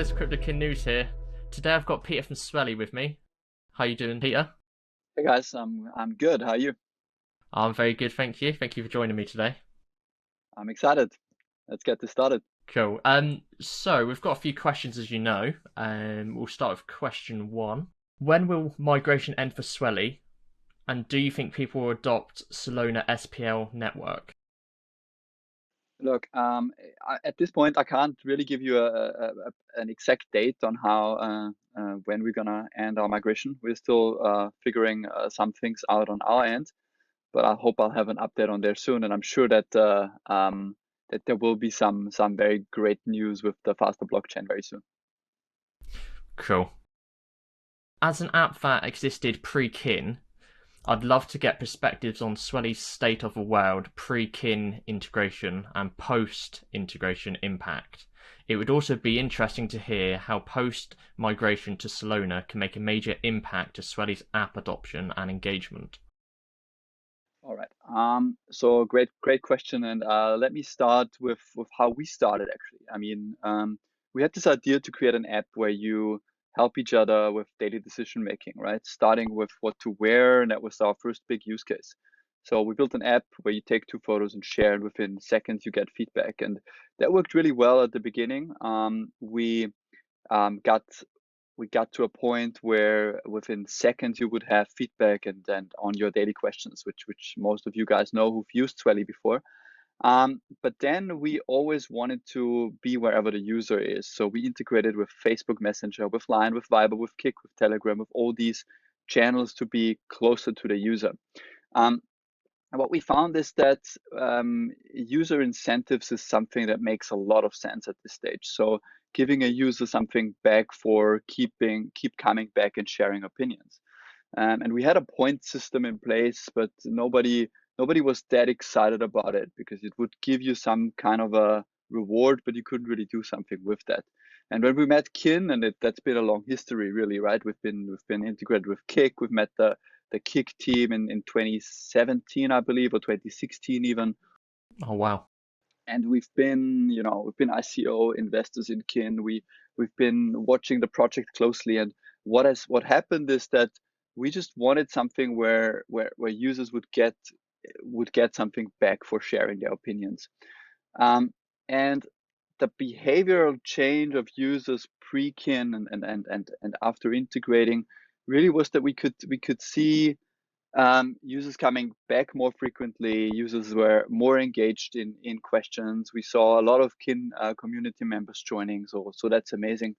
guys, CryptoKin News here. Today I've got Peter from Swelly with me. How you doing, Peter? Hey guys, I'm good. How are you? I'm very good, thank you. Thank you for joining me today. I'm excited. Let's get this started. Cool. So we've got a few questions, as you know. We'll start with question one. When will migration end for Swelly? And do you think people will adopt Solana SPL network? Look, at this point, I can't really give you an exact date on how when we're gonna end our migration. We're still figuring some things out on our end, but I hope I'll have an update on there soon. And I'm sure that that there will be some very great news with the faster blockchain very soon. Cool. As an app that existed pre-Kin, I'd love to get perspectives on Swelly's state of the world pre-Kin integration and post-integration impact. It would also be interesting to hear how post-migration to Solana can make a major impact to Swelly's app adoption and engagement. All right. So great question, and let me start with how we started actually. I mean, we had this idea to create an app where you help each other with daily decision making, right? Starting with what to wear, and that was our first big use case. So we built an app where you take two photos and share, and within seconds you get feedback, and that worked really well at the beginning. We got to a point where within seconds you would have feedback and on your daily questions, which most of you guys know who've used Swelly before. But then we always wanted to be wherever the user is. So we integrated with Facebook Messenger, with Line, with Viber, with Kik, with Telegram, with all these channels to be closer to the user. And what we found is that user incentives is something that makes a lot of sense at this stage. So giving a user something back for keep coming back and sharing opinions. And we had a point system in place, but nobody was that excited about it because it would give you some kind of a reward, but you couldn't really do something with that. And when we met Kin, and that's been a long history, really, right? We've been integrated with Kik. We've met the Kik team in 2017, I believe, or 2016 even. Oh, wow. And we've been ICO investors in Kin. We've been watching the project closely, and what happened is that we just wanted something where users would get something back for sharing their opinions. And the behavioral change of users pre-Kin and after integrating really was that we could see users coming back more frequently. Users were more engaged in questions. We saw a lot of Kin community members joining, so that's amazing.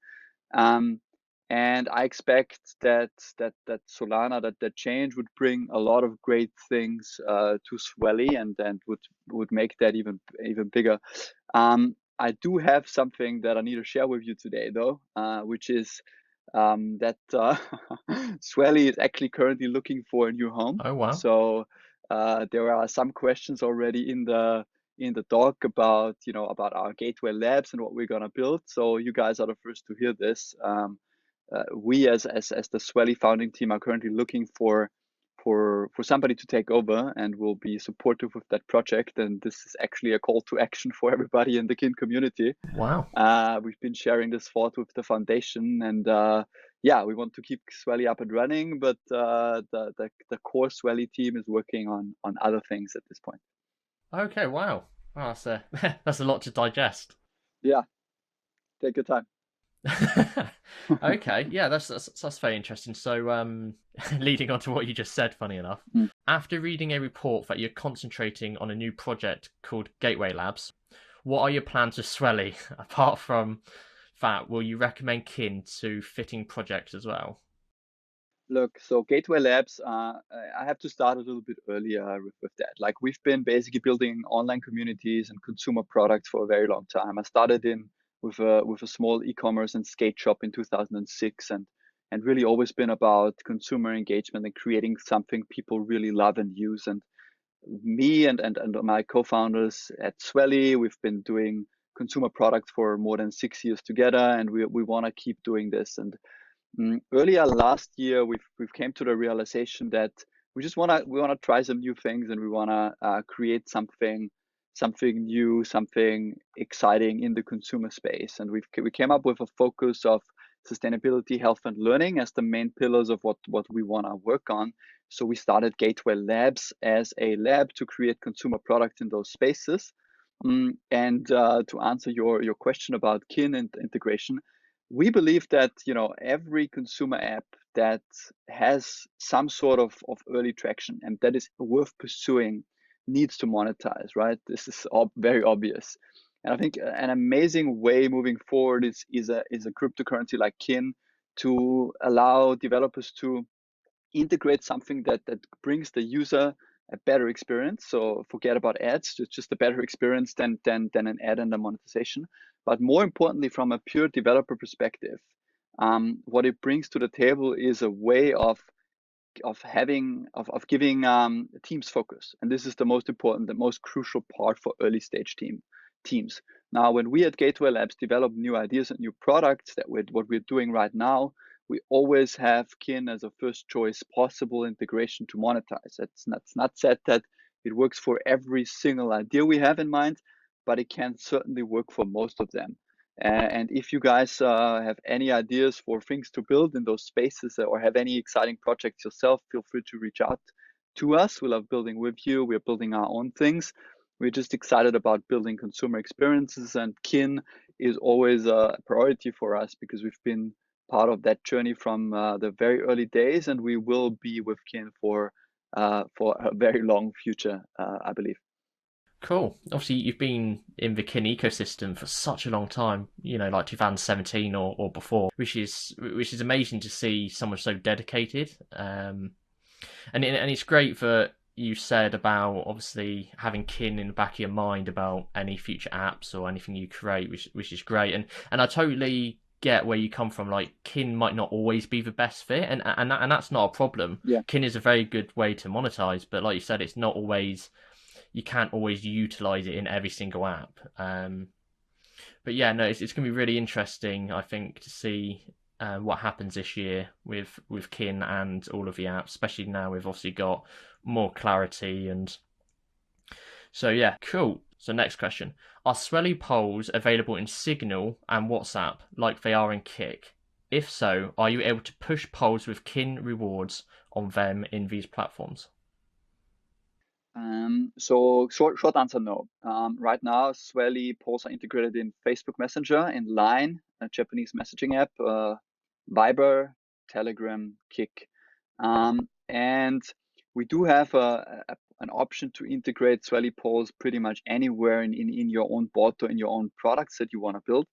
And I expect that Solana, that change would bring a lot of great things to Swelly and would make that even bigger. I do have something that I need to share with you today, though, which is that Swelly is actually currently looking for a new home. Oh, wow. So there are some questions already in the doc about our Gateway Labs and what we're gonna build. So you guys are the first to hear this. We as the Swelly founding team are currently looking for somebody to take over and will be supportive with that project. And this is actually a call to action for everybody in the Kin community. Wow. We've been sharing this thought with the foundation, and we want to keep Swelly up and running, but the core Swelly team is working on other things at this point. Okay, wow. Oh, that's that's a lot to digest. Yeah, take your time. Okay, yeah, that's very interesting. So, leading on to what you just said, funny enough, Mm. after reading a report that you're concentrating on a new project called Gateway Labs, what are your plans with Swelly? Apart from that, will you recommend Kin to fitting projects as well? Look, so Gateway Labs, I have to start a little bit earlier with that. Like we've been basically building online communities and consumer products for a very long time. I started with a small e-commerce and skate shop in 2006, and really always been about consumer engagement and creating something people really love and use. And me and my co-founders at Swelly, we've been doing consumer products for more than 6 years together, and we want to keep doing this. And earlier last year, we've came to the realization that we wanna try some new things, and we wanna create something something new, something exciting in the consumer space. And we came up with a focus of sustainability, health, and learning as the main pillars of what we want to work on. So we started Gateway Labs as a lab to create consumer products in those spaces. And to answer your question about kin and integration, we believe that every consumer app that has some sort of early traction and that is worth pursuing needs to monetize, right? This is very obvious. And I think an amazing way moving forward is a cryptocurrency like kin to allow developers to integrate something that brings the user a better experience. So forget about ads, it's just a better experience than an ad and a monetization. But more importantly, from a pure developer perspective, what it brings to the table is a way of giving teams focus, and this is the most important, the most crucial part for early stage teams. Now, when we at Gateway Labs develop new ideas and new products, what we're doing right now, we always have kin as a first choice possible integration to monetize. That's not said that it works for every single idea we have in mind, but it can certainly work for most of them. And if you guys have any ideas for things to build in those spaces or have any exciting projects yourself, feel free to reach out to us. We love building with you. We're building our own things. We're just excited about building consumer experiences, and kin is always a priority for us because we've been part of that journey from the very early days, and we will be with kin for a very long future, I believe. Cool. Obviously, you've been in the kin ecosystem for such a long time, like 2017 or before, which is amazing to see someone so dedicated. And it's great that you said about obviously having kin in the back of your mind about any future apps or anything you create, which is great. And I totally get where you come from. Like, kin might not always be the best fit, and that's not a problem. Yeah. Kin is a very good way to monetize, but like you said, it's not always, you can't always utilize it in every single app. But yeah, no, it's going to be really interesting, I think, to see what happens this year with kin and all of the apps, especially now we've obviously got more clarity. And so yeah, cool. So next question: are Swelly polls available in Signal and WhatsApp like they are in Kik? If so, are you able to push polls with kin rewards on them in these platforms? So short answer, no. Right now, Swelly polls are integrated in Facebook Messenger, in Line, a Japanese messaging app, Viber, Telegram, Kik, and we do have an option to integrate Swelly polls pretty much anywhere in your own bot or in your own products that you want to build.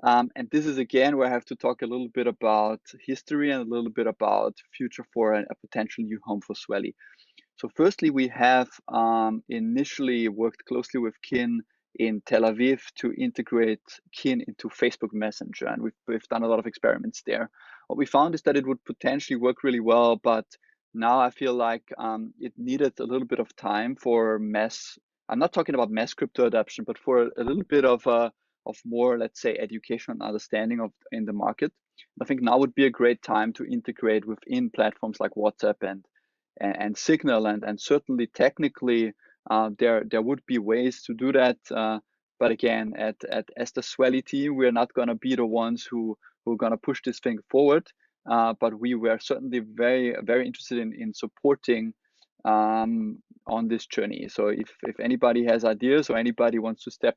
And this is again where I have to talk a little bit about history and a little bit about future for a potential new home for Swelly. So firstly, we have initially worked closely with kin in Tel Aviv to integrate kin into Facebook Messenger, and we've done a lot of experiments there. What we found is that it would potentially work really well, but now I feel like it needed a little bit of time for mass. I'm not talking about mass crypto adoption, but for a little bit of more, let's say, education and understanding of in the market. I think now would be a great time to integrate within platforms like WhatsApp and Signal, and certainly technically there would be ways to do that. But again, as the Swelly team, we're not going to be the ones who are going to push this thing forward. But we were certainly very interested in supporting on this journey. So if anybody has ideas or anybody wants to step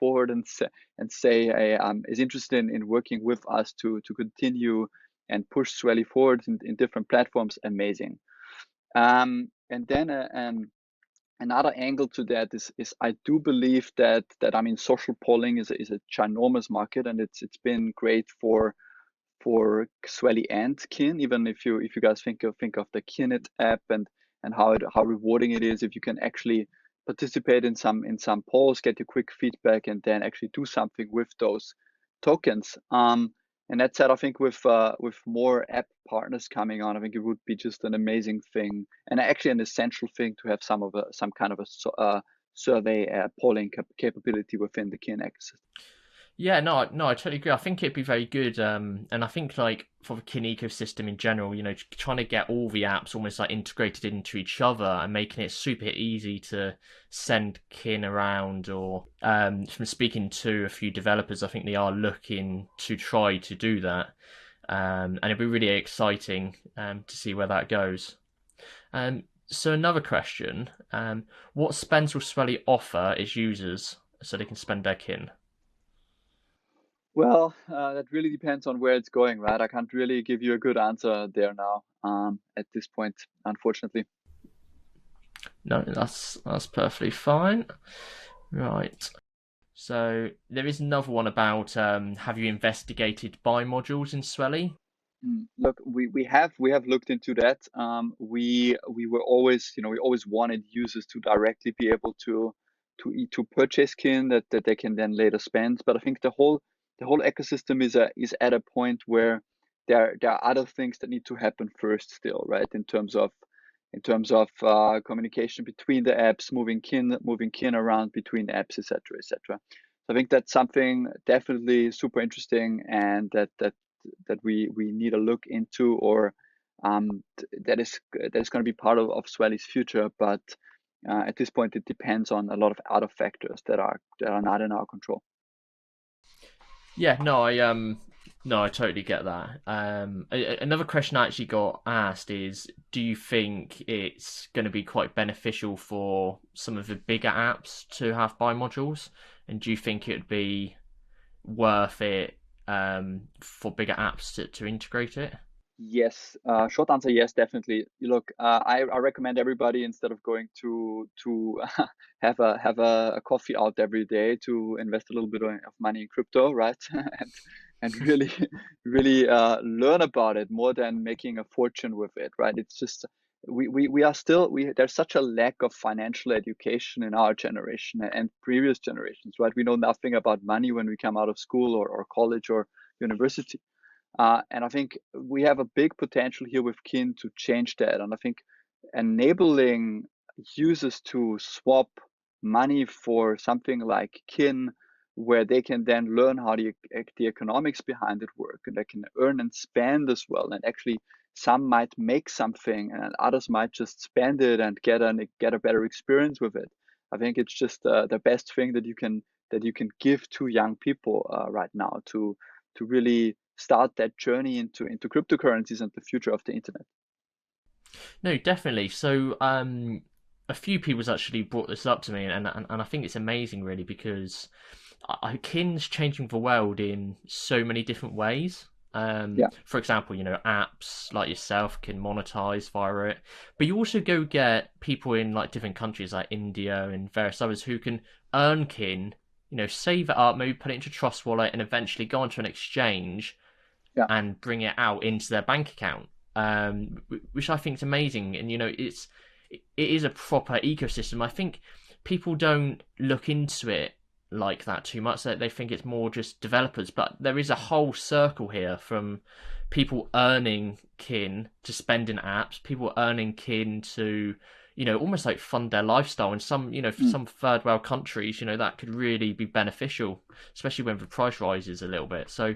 forward and say is interested in working with us to continue and push Swelly forward in different platforms, amazing. And then another angle to that is I do believe that I mean, social polling is a ginormous market, and it's been great for Swelly and kin. Even if you guys think of the Kinit app and how rewarding it is if you can actually participate in some polls, get your quick feedback, and then actually do something with those tokens. And that said, I think with more app partners coming on, I think it would be just an amazing thing, and actually an essential thing to have some kind of a survey polling capability within the kin ecosystem. Yeah, no, no, I totally agree. I think it'd be very good, and I think like for the kin ecosystem in general, trying to get all the apps almost like integrated into each other and making it super easy to send kin around. Or from speaking to a few developers, I think they are looking to try to do that, and it'd be really exciting to see where that goes. So another question: what spends will Swelly offer its users so they can spend their kin? Well, that really depends on where it's going, right? I can't really give you a good answer there now, at this point, unfortunately. No, that's perfectly fine. Right. So there is another one about have you investigated buy modules in Swelly? Look, we have looked into that. We were always, we always wanted users to directly be able to purchase kin that they can then later spend. But I think the whole ecosystem is at a point where there are other things that need to happen first still, right? In terms of communication between the apps, moving kin around between apps, etc., etc. So I think that's something definitely super interesting, and that we need to look into, or that is going to be part of Swelly's future. But at this point, it depends on a lot of other factors that are not in our control. Yeah, no, I totally get that. Another question I actually got asked is, do you think it's going to be quite beneficial for some of the bigger apps to have buy modules, and do you think it would be worth it for bigger apps to integrate it? Yes, short answer, yes, definitely. Look, I recommend everybody, instead of going to have a coffee out every day, to invest a little bit of money in crypto, right? And really really learn about it more than making a fortune with it, right? It's just we are still we there's such a lack of financial education in our generation and previous generations, right? We know nothing about money when we come out of school or college or university. And I think we have a big potential here with Kin to change that. And I think enabling users to swap money for something like Kin, where they can then learn how the economics behind it work, and they can earn and spend as well. And actually, some might make something, and others might just spend it and get a better experience with it. I think it's just the best thing that you can give to young people right now, to really start that journey into cryptocurrencies and the future of the internet. No, definitely. So, a few people's actually brought this up to me, and I think it's amazing, really, because Kin's changing the world in so many different ways. Yeah, For example, apps like yourself can monetize via it, but you also go get people in like different countries like India and various others who can earn kin, save it up, maybe put it into Trust Wallet, and eventually go onto an exchange yeah. and bring it out into their bank account, which I think is amazing. And it is a proper ecosystem. I think people don't look into it like that too much. That they think it's more just developers, but there is a whole circle here from people earning kin to spend in apps, people earning kin to almost like fund their lifestyle. And some, for Mm. some third world countries, that could really be beneficial, especially when the price rises a little bit. So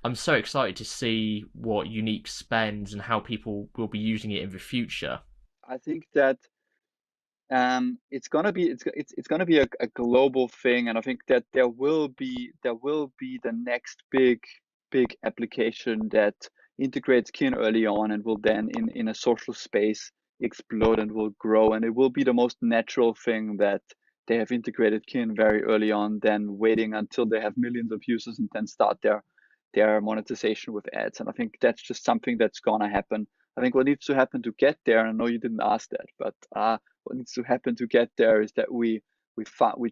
I'm so excited to see what Unique spends and how people will be using it in the future. I think that it's gonna be a global thing, and I think that there will be the next big application that integrates kin early on, and will then in a social space explode and will grow, and it will be the most natural thing that they have integrated kin very early on, than waiting until they have millions of users and then start their monetization with ads. And I think that's just something that's gonna happen. I think what needs to happen to get there, and I know you didn't ask that, but what needs to happen to get there is that we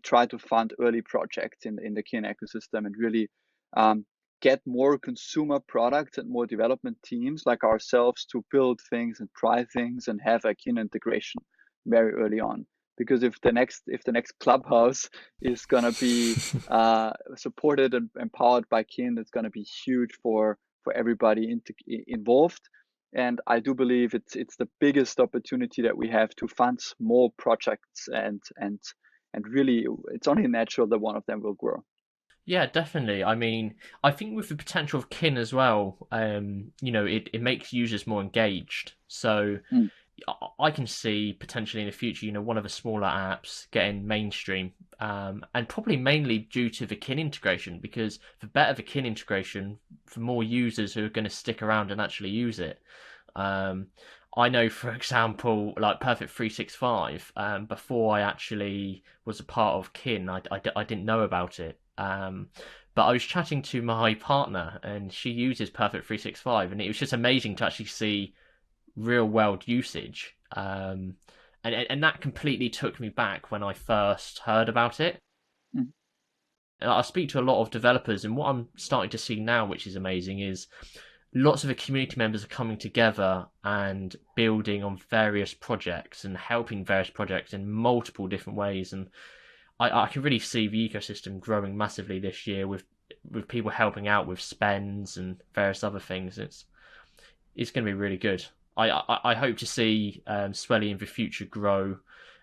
try to fund early projects in the Kin ecosystem, and really um, get more consumer products and more development teams like ourselves to build things and try things and have a Kin integration very early on. Because if the next Clubhouse is gonna be supported and empowered by Kin, it's gonna be huge for everybody involved. And I do believe it's the biggest opportunity that we have to fund small projects, and really it's only natural that one of them will grow. Yeah, definitely. I mean, I think with the potential of kin as well, it makes users more engaged. So Mm, I can see potentially in the future, one of the smaller apps getting mainstream, and probably mainly due to the kin integration. Because the better the kin integration, the more users who are going to stick around and actually use it. Um, I know, for example, like Perfect 365. Before I actually was a part of kin, I didn't know about it. But I was chatting to my partner, and she uses Perfect 365, and it was just amazing to actually see real world usage. And that completely took me back when I first heard about it. mm, I speak to a lot of developers, and what I'm starting to see now, which is amazing, is lots of the community members are coming together and building on various projects and helping various projects in multiple different ways. And I can really see the ecosystem growing massively this year with people helping out with spends and various other things. It's going to be really good. I hope to see Swelly in the future grow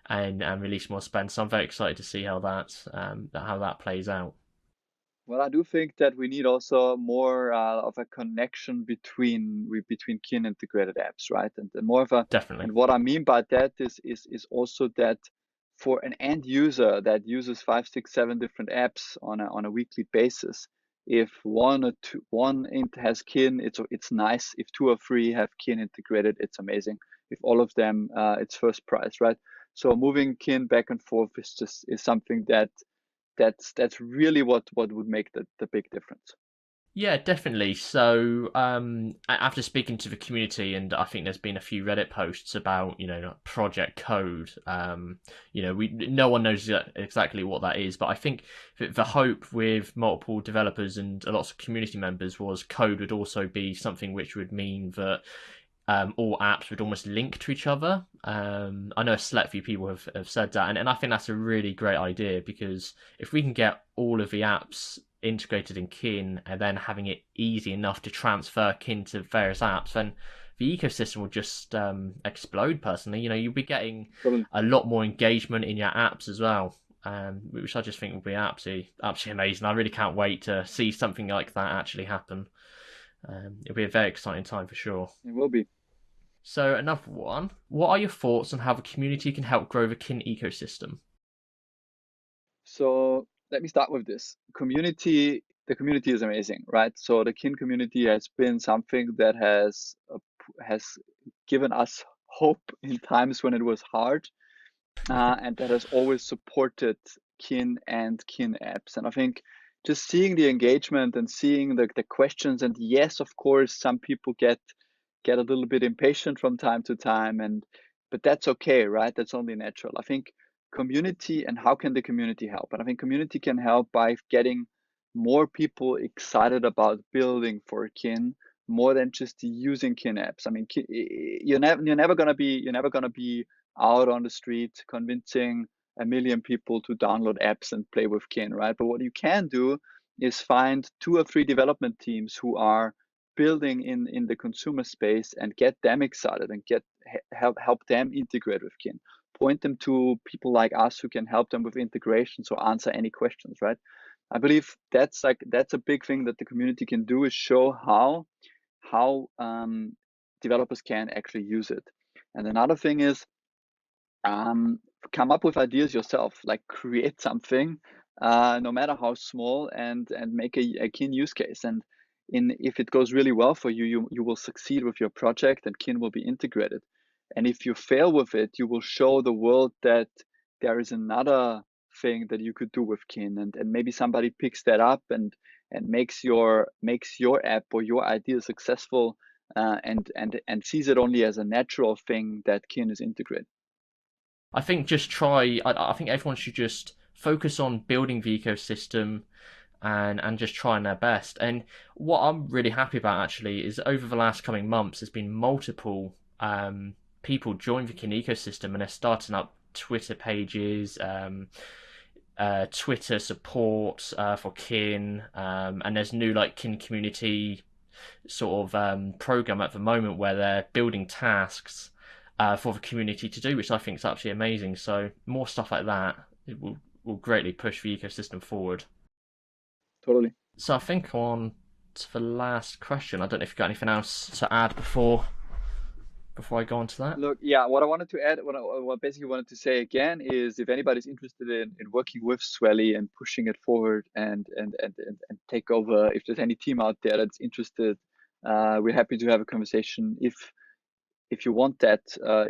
and release more spend. So I'm very excited to see how that plays out. Well, I do think that we need also more of a connection between kin integrated apps, right? And more of a Definitely. and what I mean by that is also that for an end user that uses five, six, seven different apps on a weekly basis, if one or two one int has kin, it's nice. If two or three have kin integrated, it's amazing. If all of them, it's first prize, right? So moving kin back and forth is something that's really what would make the big difference. Yeah, definitely. So, after speaking to the community, and I think there's been a few Reddit posts about, project code. No one knows exactly what that is, but I think the hope with multiple developers and lots of community members was code would also be something which would mean that all apps would almost link to each other. I know a select few people have said that, and I think that's a really great idea because if we can get all of the apps integrated in kin and then having it easy enough to transfer kin to various apps, then the ecosystem will just explode. Personally, you'll be getting Totally. a lot more engagement in your apps as well. Which I just think will be absolutely amazing. I really can't wait to see something like that actually happen. It'll be a very exciting time for sure. It will be. So another one. What are your thoughts on how the community can help grow the kin ecosystem? So let me start with this. The community is amazing, right? So the kin community has been something that has given us hope in times when it was hard, and that has always supported kin and kin apps. And I think just seeing the engagement and seeing the questions, and yes, of course, some people get a little bit impatient from time to time, and but that's okay, right? That's only natural. I think community, and how can the community help? And I think community can help by getting more people excited about building for kin more than just using kin apps. I mean, you're never gonna be out on the street convincing a million people to download apps and play with kin, right? But what you can do is find two or three development teams who are building in the consumer space and get them excited and help them integrate with kin. Point them to people like us who can help them with integrations or answer any questions, right? I believe that's a big thing that the community can do, is show how developers can actually use it. And another thing is, um, come up with ideas yourself, like create something, no matter how small, and make a kin use case. And if it goes really well for you, you will succeed with your project, and kin will be integrated. And if you fail with it, you will show the world that there is another thing that you could do with kin, and maybe somebody picks that up and makes your app or your idea successful, and sees it only as a natural thing that kin is integrated. I think just try. I think everyone should just focus on building the ecosystem and just trying their best. And what I'm really happy about actually is over the last coming months, there's been multiple people join the kin ecosystem and they're starting up Twitter pages, Twitter support for kin, and there's new like kin community sort of program at the moment where they're building tasks for the community to do, which I think is absolutely amazing. So more stuff like that, it will greatly push the ecosystem forward. Totally. So I think on to the last question. I don't know if you've got anything else to add before I go on to that. Look, yeah, what I wanted to add, what I basically wanted to say again is if anybody's interested in working with Swelly and pushing it forward and take over, if there's any team out there that's interested, we're happy to have a conversation. If you want that,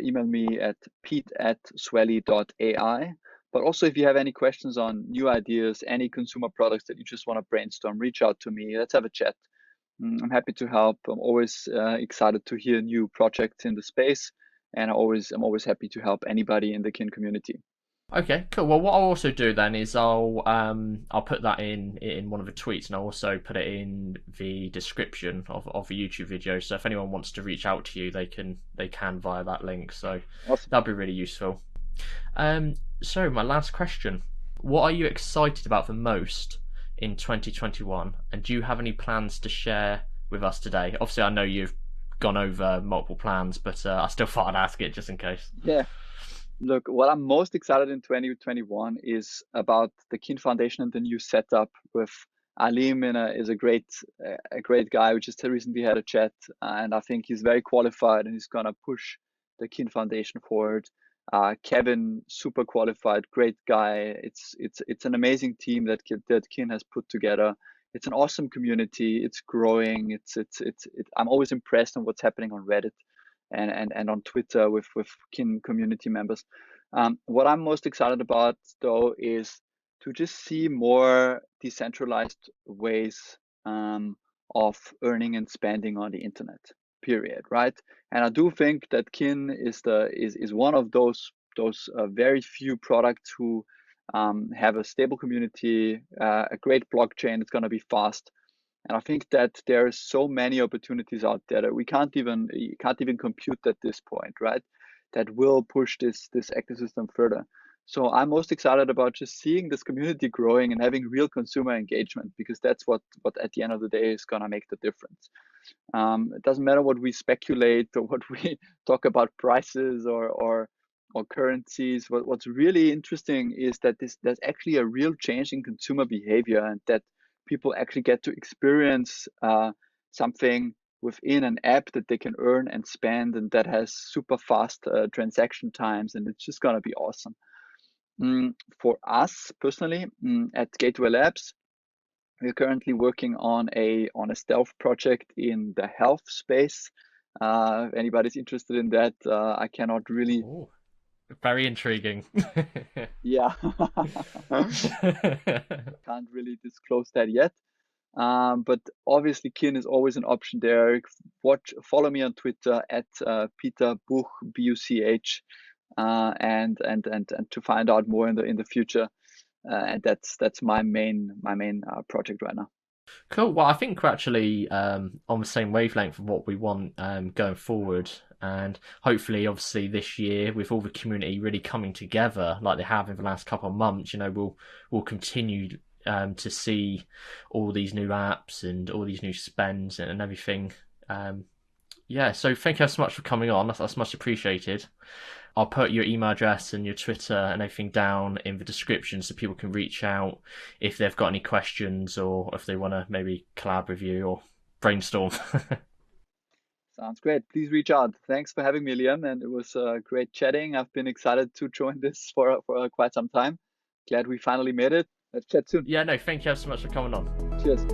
email me at pete@swelly.ai. But also, if you have any questions on new ideas, any consumer products that you just want to brainstorm, reach out to me. Let's have a chat. I'm happy to help. I'm always excited to hear new projects in the space, and I'm always happy to help anybody in the kin community. Okay, cool. Well, what I'll also do then is I'll put that in one of the tweets, and I'll also put it in the description of the YouTube video. So if anyone wants to reach out to you, they can via that link. So Awesome. that'd be really useful. So my last question: what are you excited about the most in 2021, and do you have any plans to share with us today? Obviously, I know you've gone over multiple plans, but I still thought I'd ask it just in case. Yeah. Look, what I'm most excited in 2021 is about the Kin Foundation and the new setup with Alim is a great guy. We just recently had a chat, and I think he's very qualified and he's gonna push the Kin Foundation forward. Kevin, super qualified, great guy. It's an amazing team that Kin has put together. It's an awesome community. It's growing. I'm always impressed on what's happening on Reddit and on Twitter with kin community members. What I'm most excited about though is to just see more decentralized ways of earning and spending on the internet. Period. Right. And I do think that kin is one of those very few products who have a stable community, a great blockchain. It's going to be fast, and I think that there are so many opportunities out there that you can't even compute at this point, right? That will push this ecosystem further. So I'm most excited about just seeing this community growing and having real consumer engagement, because that's what at the end of the day is gonna make the difference. It doesn't matter what we speculate or what we talk about prices or currencies. What's really interesting is that there's actually a real change in consumer behavior, and that people actually get to experience something within an app that they can earn and spend, and that has super fast transaction times, and it's just gonna be awesome. For us personally, at Gateway Labs, we're currently working on a stealth project in the health space. If anybody's interested in that, I cannot really. Ooh, very intriguing. Yeah, can't really disclose that yet. But obviously, kin is always an option there. Follow me on Twitter at Peter Buch Buch, and to find out more in the future. And that's my main project right now. Cool. Well, I think we're actually on the same wavelength of what we want going forward, and hopefully, obviously, this year with all the community really coming together like they have in the last couple of months, we'll continue to see all these new apps and all these new spends and everything. Yeah. So thank you so much for coming on. That's much appreciated. I'll put your email address and your Twitter and everything down in the description so people can reach out if they've got any questions or if they want to maybe collab with you or brainstorm. Sounds great. Please reach out. Thanks for having me, Liam, and it was great chatting. I've been excited to join this for quite some time. Glad we finally made it. Let's chat soon. Yeah, no, thank you so much for coming on. Cheers.